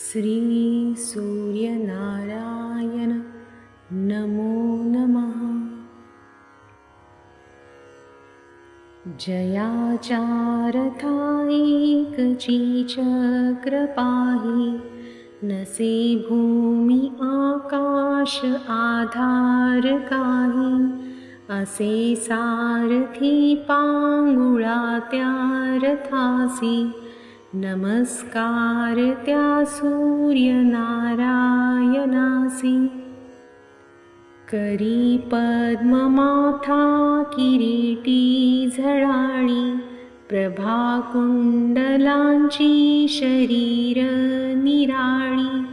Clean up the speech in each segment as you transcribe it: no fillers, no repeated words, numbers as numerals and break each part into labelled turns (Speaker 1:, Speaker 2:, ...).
Speaker 1: श्री सूर्यनारायण नमो नमः। जयाचारथायिकचीचक्र पाहि, नसे भूमि आकाश आधार काही। असे सारथी पांगुळा त्या रथासी, नमस्कार त्या सूर्यनारायणासी। करी पद्ममाथा किरीटी झळाळी, प्रभाकुंडलांची शरीर निराळी।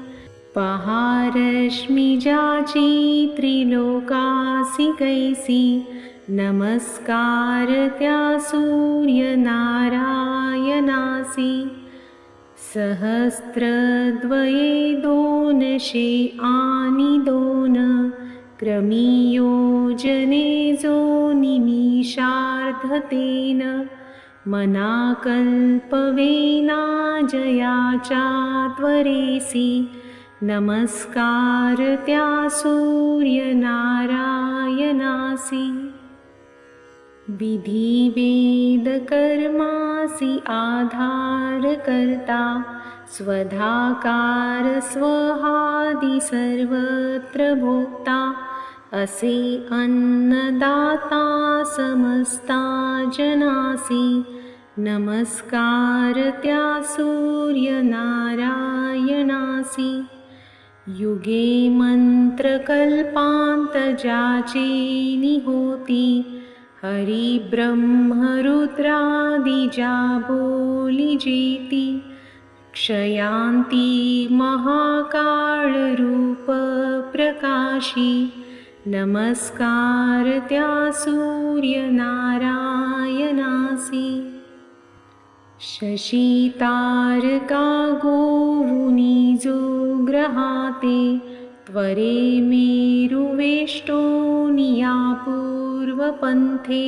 Speaker 1: पहा रश्मी ज्याची त्रिलोकासी कैसी, नमस्कार त्या सूर्यनारायणासी। सहस्त्रद्वये दोनशे आणि दोन, क्रमी योजने जो निमिषार्धतेन। मना कल्पवेना जयाच्या त्वरेसी, नमस्कार त्या सूर्यनारायणासी। विधि वेद कर्मासी आधार करता, स्वधाकार स्वहादि सर्वत्र भोक्ता। असे अन्नदाता समस्ता जनासी, नमस्कार त्या सूर्यनारायणासी। युगे मंत्र कल्पांत ज्याचे निहोती, हरि ब्रह्म रुद्रादि ज्या बोली जेती। क्षयांती महाकाळ रूप प्रकाशी, नमस्कार त्या सूर्यनारायणासी। शशी तारका गोवुनी जो ग्रहाते, त्वरे मेरुवेष्टोनिया पूर्वपंथे।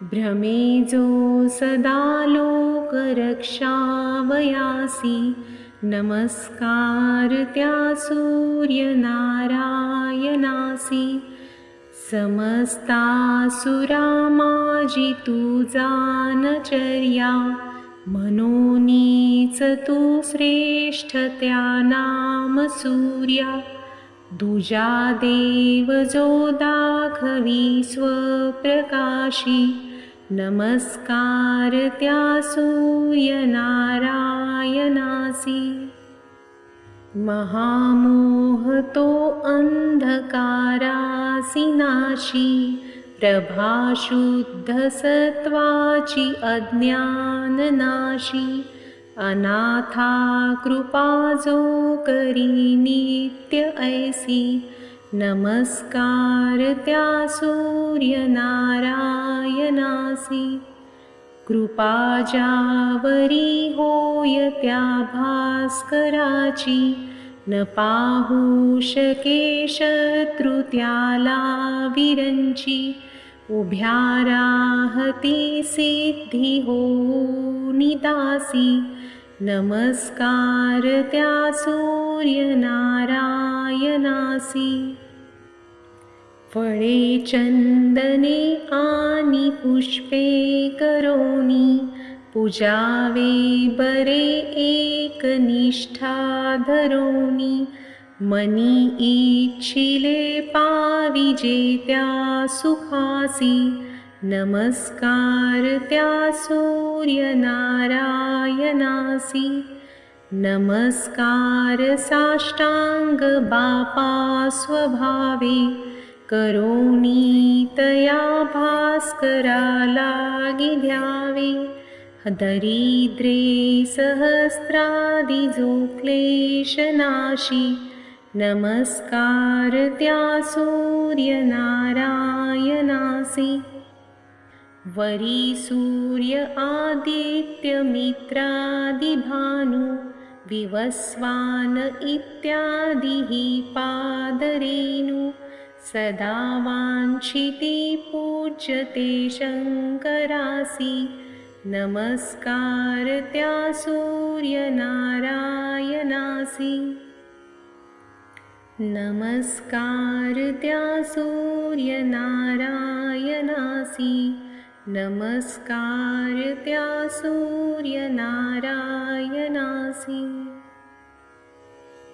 Speaker 1: भ्रमे जो सदा लोक रक्षावयासी, नमस्कार त्या सूर्यनारायणासी। समस्तासुरा माझी तुझा नचर्या, मनोनीच तू श्रेष्ठ त्या नाम सूर्या। दुजा देव जो दाखवी स्वप्रकाशी, नमस्कार त्या सूर्यनारायणासी। महामोह तो अंधकारासी नाशी, प्रभा शुद्ध सत्वाची अज्ञान नाशी। अनाथा कृपा जो करी नित्य ऐसी, नमस्कार त्या सूर्यनारायणासी। कृपा ज्यावरी होय त्या भास्कराची, न पाहू शके शत्रु त्याला विरंची। उभ्या राहती सिद्धी होऊनी दासी, नमस्कार त्या सूर्यनारायणासी। फळे चंदने आणि पुष्पे करोनी, पूजावे बरे एक निष्ठा धरोनी। मनी इच्छिले पाविजे त्या सुखासी, नमस्कार त्या सूर्यनारायणासी। नमस्कार साष्टांग बापा स्वभावे, करोनी तया भास्करा लागी ध्यावे। दरिद्रे सहस्रादि जो क्लेशनाशी, नमस्कार त्या सूर्यनारायणासी। वरी सूर्य आदित्य मित्रादि भानु, विवस्वान इत्यादि पादरेणु। सदा वांछिती पूज्यते शंकरासी, नमस्कार त्या सूर्यनारायणासी। नमस्कार त्या सूर्यनारायणासी, नमस्कार त्या सूर्यनारायणासी।